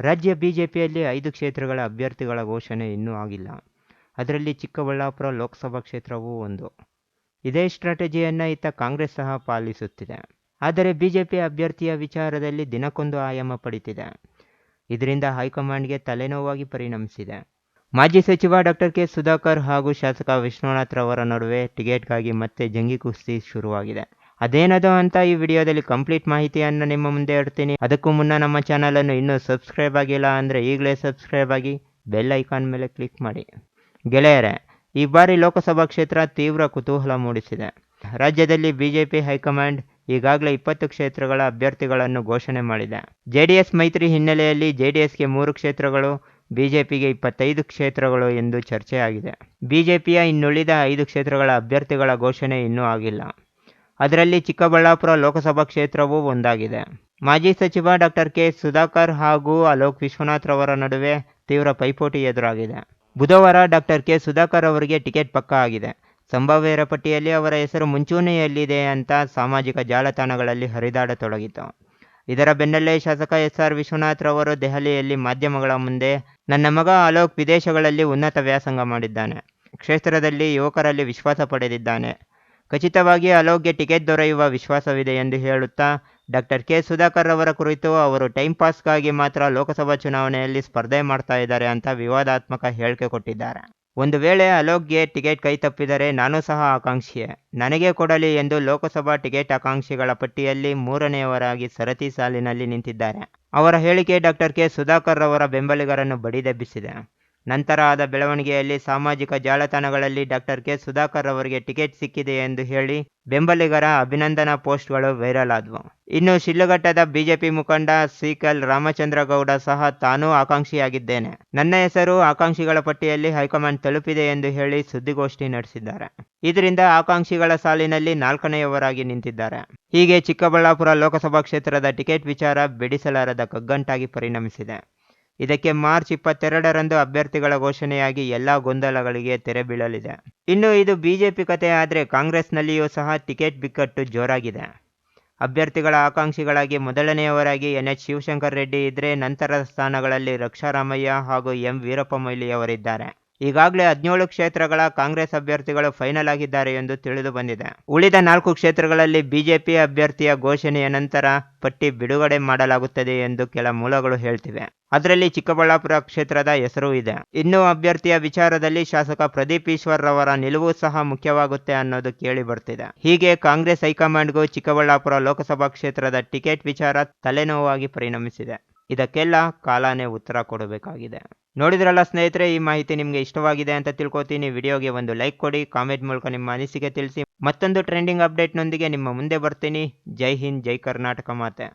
ರಾಜ್ಯ ಬಿಜೆಪಿಯಲ್ಲಿ 5 ಕ್ಷೇತ್ರಗಳ ಅಭ್ಯರ್ಥಿಗಳ ಘೋಷಣೆ ಇನ್ನೂ ಆಗಿಲ್ಲ. ಅದರಲ್ಲಿ ಚಿಕ್ಕಬಳ್ಳಾಪುರ ಲೋಕಸಭಾ ಕ್ಷೇತ್ರವೂ ಒಂದು. ಇದೇ ಸ್ಟ್ರಾಟಜಿಯನ್ನು ಇತ್ತ ಕಾಂಗ್ರೆಸ್ ಸಹ ಪಾಲಿಸುತ್ತಿದೆ. ಆದರೆ ಬಿಜೆಪಿ ಅಭ್ಯರ್ಥಿಯ ವಿಚಾರದಲ್ಲಿ ದಿನಕ್ಕೊಂದು ಆಯಾಮ ಪಡೆಯುತ್ತಿದೆ. ಇದರಿಂದ ಹೈಕಮಾಂಡ್ಗೆ ತಲೆನೋವಾಗಿ ಪರಿಣಮಿಸಿದೆ. ಮಾಜಿ ಸಚಿವ ಡಾಕ್ಟರ್ ಕೆ ಸುಧಾಕರ್ ಹಾಗೂ ಶಾಸಕ ವಿಶ್ವನಾಥ್ ರವರ ನಡುವೆ ಟಿಕೆಟ್ಗಾಗಿ ಮತ್ತೆ ಜಂಗಿ ಕುಸ್ತಿ ಶುರುವಾಗಿದೆ. ಅದೇನದು ಅಂತ ಈ ವಿಡಿಯೋದಲ್ಲಿ ಕಂಪ್ಲೀಟ್ ಮಾಹಿತಿಯನ್ನು ನಿಮ್ಮ ಮುಂದೆ ಇಡ್ತೀನಿ. ಅದಕ್ಕೂ ಮುನ್ನ ನಮ್ಮ ಚಾನಲನ್ನು ಇನ್ನೂ ಸಬ್ಸ್ಕ್ರೈಬ್ ಆಗಿಲ್ಲ ಅಂದರೆ ಈಗಲೇ ಸಬ್ಸ್ಕ್ರೈಬ್ ಆಗಿ ಬೆಲ್ ಐಕಾನ್ ಮೇಲೆ ಕ್ಲಿಕ್ ಮಾಡಿ. ಗೆಳೆಯರೇ, ಈ ಬಾರಿ ಲೋಕಸಭಾ ಕ್ಷೇತ್ರ ತೀವ್ರ ಕುತೂಹಲ ಮೂಡಿಸಿದೆ. ರಾಜ್ಯದಲ್ಲಿ ಬಿಜೆಪಿ ಹೈಕಮಾಂಡ್ ಈಗಾಗಲೇ 20 ಕ್ಷೇತ್ರಗಳ ಅಭ್ಯರ್ಥಿಗಳನ್ನು ಘೋಷಣೆ ಮಾಡಿದೆ. ಜೆಡಿಎಸ್ ಮೈತ್ರಿ ಹಿನ್ನೆಲೆಯಲ್ಲಿ ಜೆಡಿಎಸ್ಗೆ 3 ಕ್ಷೇತ್ರಗಳು, ಬಿಜೆಪಿಗೆ 25 ಕ್ಷೇತ್ರಗಳು ಎಂದು ಚರ್ಚೆಯಾಗಿದೆ. ಬಿಜೆಪಿಯ ಇನ್ನುಳಿದ 5 ಕ್ಷೇತ್ರಗಳ ಅಭ್ಯರ್ಥಿಗಳ ಘೋಷಣೆ ಇನ್ನೂ ಆಗಿಲ್ಲ. ಅದರಲ್ಲಿ ಚಿಕ್ಕಬಳ್ಳಾಪುರ ಲೋಕಸಭಾ ಕ್ಷೇತ್ರವೂ ಒಂದಾಗಿದೆ. ಮಾಜಿ ಸಚಿವ ಡಾಕ್ಟರ್ ಕೆ ಸುಧಾಕರ್ ಹಾಗೂ ಅಲೋಕ್ ವಿಶ್ವನಾಥ್ ರವರ ನಡುವೆ ತೀವ್ರ ಪೈಪೋಟಿ ಎದುರಾಗಿದೆ. ಬುಧವಾರ ಡಾಕ್ಟರ್ ಕೆ ಸುಧಾಕರ್ ಅವರಿಗೆ ಟಿಕೆಟ್ ಪಕ್ಕಾ ಆಗಿದೆ. ಸಂಭಾವ್ಯರ ಪಟ್ಟಿಯಲ್ಲಿ ಅವರ ಹೆಸರು ಮುಂಚೂಣಿಯಲ್ಲಿದೆ ಅಂತ ಸಾಮಾಜಿಕ ಜಾಲತಾಣಗಳಲ್ಲಿ ಹರಿದಾಡತೊಡಗಿತು. ಇದರ ಬೆನ್ನಲ್ಲೇ ಶಾಸಕ ಎಸ್.ಆರ್. ವಿಶ್ವನಾಥ್ ರವರು ದೆಹಲಿಯಲ್ಲಿ ಮಾಧ್ಯಮಗಳ ಮುಂದೆ, ನನ್ನ ಮಗ ಅಲೋಕ್ ವಿದೇಶಗಳಲ್ಲಿ ಉನ್ನತ ವ್ಯಾಸಂಗ ಮಾಡಿದ್ದಾನೆ, ಕ್ಷೇತ್ರದಲ್ಲಿ ಯುವಕರಲ್ಲಿ ವಿಶ್ವಾಸ ಪಡೆದಿದ್ದಾನೆ, ಖಚಿತವಾಗಿ ಅಲೋಕ್ಗೆ ಟಿಕೆಟ್ ದೊರೆಯುವ ವಿಶ್ವಾಸವಿದೆ ಎಂದು ಹೇಳುತ್ತಾ ಡಾಕ್ಟರ್ ಕೆ ಸುಧಾಕರ್ ಅವರ ಕುರಿತು ಅವರು ಟೈಮ್ ಪಾಸ್ಗಾಗಿ ಮಾತ್ರ ಲೋಕಸಭಾ ಚುನಾವಣೆಯಲ್ಲಿ ಸ್ಪರ್ಧೆ ಮಾಡ್ತಾ ಇದ್ದಾರೆ ಅಂತ ವಿವಾದಾತ್ಮಕ ಹೇಳಿಕೆ ಕೊಟ್ಟಿದ್ದಾರೆ. ಒಂದು ವೇಳೆ ಅಲೋಕ್ಗೆ ಟಿಕೆಟ್ ಕೈ ತಪ್ಪಿದರೆ ನಾನು ಸಹ ಆಕಾಂಕ್ಷಿಯೇ, ನನಗೇ ಕೊಡಲಿ ಎಂದು ಲೋಕಸಭಾ ಟಿಕೆಟ್ ಆಕಾಂಕ್ಷಿಗಳ ಪಟ್ಟಿಯಲ್ಲಿ 3ನೇಯವರಾಗಿ ಸರತಿ ಸಾಲಿನಲ್ಲಿ ನಿಂತಿದ್ದಾರೆ. ಅವರ ಹೇಳಿಕೆ ಡಾಕ್ಟರ್ ಕೆ ಸುಧಾಕರ್ ರವರ ಬೆಂಬಲಿಗರನ್ನು ಬಡಿದೆಬ್ಬಿಸಿದೆ. ನಂತರ ಆದ ಬೆಳವಣಿಗೆಯಲ್ಲಿ ಸಾಮಾಜಿಕ ಜಾಲತಾಣಗಳಲ್ಲಿ ಡಾಕ್ಟರ್ ಕೆ ಸುಧಾಕರ್ ಅವರಿಗೆ ಟಿಕೆಟ್ ಸಿಕ್ಕಿದೆ ಎಂದು ಹೇಳಿ ಬೆಂಬಲಿಗರ ಅಭಿನಂದನಾ ಪೋಸ್ಟ್ಗಳು ವೈರಲ್ ಆದವು. ಇನ್ನು ಶಿಡ್ಲಘಟ್ಟದ ಬಿಜೆಪಿ ಮುಖಂಡ ಸಿಕಲ್ ರಾಮಚಂದ್ರಗೌಡ ಸಹ ತಾನೂ ಆಕಾಂಕ್ಷಿಯಾಗಿದ್ದೇನೆ, ನನ್ನ ಹೆಸರು ಆಕಾಂಕ್ಷಿಗಳ ಪಟ್ಟಿಯಲ್ಲಿ ಹೈಕಮಾಂಡ್ ತಲುಪಿದೆ ಎಂದು ಹೇಳಿ ಸುದ್ದಿಗೋಷ್ಠಿ ನಡೆಸಿದ್ದಾರೆ. ಇದರಿಂದ ಆಕಾಂಕ್ಷಿಗಳ ಸಾಲಿನಲ್ಲಿ 4ನೇಯವರಾಗಿ ನಿಂತಿದ್ದಾರೆ. ಹೀಗೆ ಚಿಕ್ಕಬಳ್ಳಾಪುರ ಲೋಕಸಭಾ ಕ್ಷೇತ್ರದ ಟಿಕೆಟ್ ವಿಚಾರ ಬಿಡಿಸಲಾರದ ಕಗ್ಗಂಟಾಗಿ ಪರಿಣಮಿಸಿದೆ. ಇದಕ್ಕೆ ಮಾರ್ಚ್ 22ರಂದು ಅಭ್ಯರ್ಥಿಗಳ ಘೋಷಣೆಯಾಗಿ ಎಲ್ಲಾ ಗೊಂದಲಗಳಿಗೆ ತೆರೆ ಬೀಳಲಿದೆ. ಇನ್ನು ಇದು ಬಿಜೆಪಿ ಕತೆ ಆದರೆ ಕಾಂಗ್ರೆಸ್ನಲ್ಲಿಯೂ ಸಹ ಟಿಕೆಟ್ ಬಿಕ್ಕಟ್ಟು ಜೋರಾಗಿದೆ. ಅಭ್ಯರ್ಥಿಗಳ ಆಕಾಂಕ್ಷಿಗಳಾಗಿ 1ನೇಯವರಾಗಿ NH ಶಿವಶಂಕರ್ ರೆಡ್ಡಿ ಇದ್ರೆ, ನಂತರದ ಸ್ಥಾನಗಳಲ್ಲಿ ರಕ್ಷಾರಾಮಯ್ಯ ಹಾಗೂ ಎಂ ವೀರಪ್ಪ ಮೊಯ್ಲಿ ಅವರಿದ್ದಾರೆ. ಈಗಾಗಲೇ 17 ಕ್ಷೇತ್ರಗಳ ಕಾಂಗ್ರೆಸ್ ಅಭ್ಯರ್ಥಿಗಳು ಫೈನಲ್ ಆಗಿದ್ದಾರೆ ಎಂದು ತಿಳಿದು ಬಂದಿದೆ. ಉಳಿದ 4 ಕ್ಷೇತ್ರಗಳಲ್ಲಿ ಬಿಜೆಪಿ ಅಭ್ಯರ್ಥಿಯ ಘೋಷಣೆಯ ನಂತರ ಪಟ್ಟಿ ಬಿಡುಗಡೆ ಮಾಡಲಾಗುತ್ತದೆ ಎಂದು ಕೆಲ ಮೂಲಗಳು ಹೇಳ್ತಿವೆ. ಅದರಲ್ಲಿ ಚಿಕ್ಕಬಳ್ಳಾಪುರ ಕ್ಷೇತ್ರದ ಹೆಸರು ಇದೆ. ಇನ್ನು ಅಭ್ಯರ್ಥಿಯ ವಿಚಾರದಲ್ಲಿ ಶಾಸಕ ಪ್ರದೀಪ್ ಈಶ್ವರ್ ರವರ ನಿಲುವು ಸಹ ಮುಖ್ಯವಾಗುತ್ತೆ ಅನ್ನೋದು ಕೇಳಿ ಬರ್ತಿದೆ. ಹೀಗೆ ಕಾಂಗ್ರೆಸ್ ಹೈಕಮಾಂಡ್ಗೂ ಚಿಕ್ಕಬಳ್ಳಾಪುರ ಲೋಕಸಭಾ ಕ್ಷೇತ್ರದ ಟಿಕೆಟ್ ವಿಚಾರ ತಲೆನೋವಾಗಿ ಪರಿಣಮಿಸಿದೆ. ಇದಕ್ಕೆಲ್ಲ ಕಾಲನೇ ಉತ್ತರ ಕೊಡಬೇಕಾಗಿದೆ. ನೋಡಿದ್ರಲ್ಲ ಸ್ನೇಹಿತರೆ, ಈ ಮಾಹಿತಿ ನಿಮಗೆ ಇಷ್ಟವಾಗಿದೆ ಅಂತ ತಿಳ್ಕೊತೀನಿ. ವಿಡಿಯೋಗೆ ಒಂದು ಲೈಕ್ ಕೊಡಿ, ಕಾಮೆಂಟ್ ಮೂಲಕ ನಿಮ್ಮ ಅನಿಸಿಕೆ ತಿಳಿಸಿ. ಮತ್ತೊಂದು ಟ್ರೆಂಡಿಂಗ್ ಅಪ್ಡೇಟ್ನೊಂದಿಗೆ ನಿಮ್ಮ ಮುಂದೆ ಬರ್ತೀನಿ. ಜೈ ಹಿಂದ್, ಜೈ ಕರ್ನಾಟಕ ಮಾತೆ.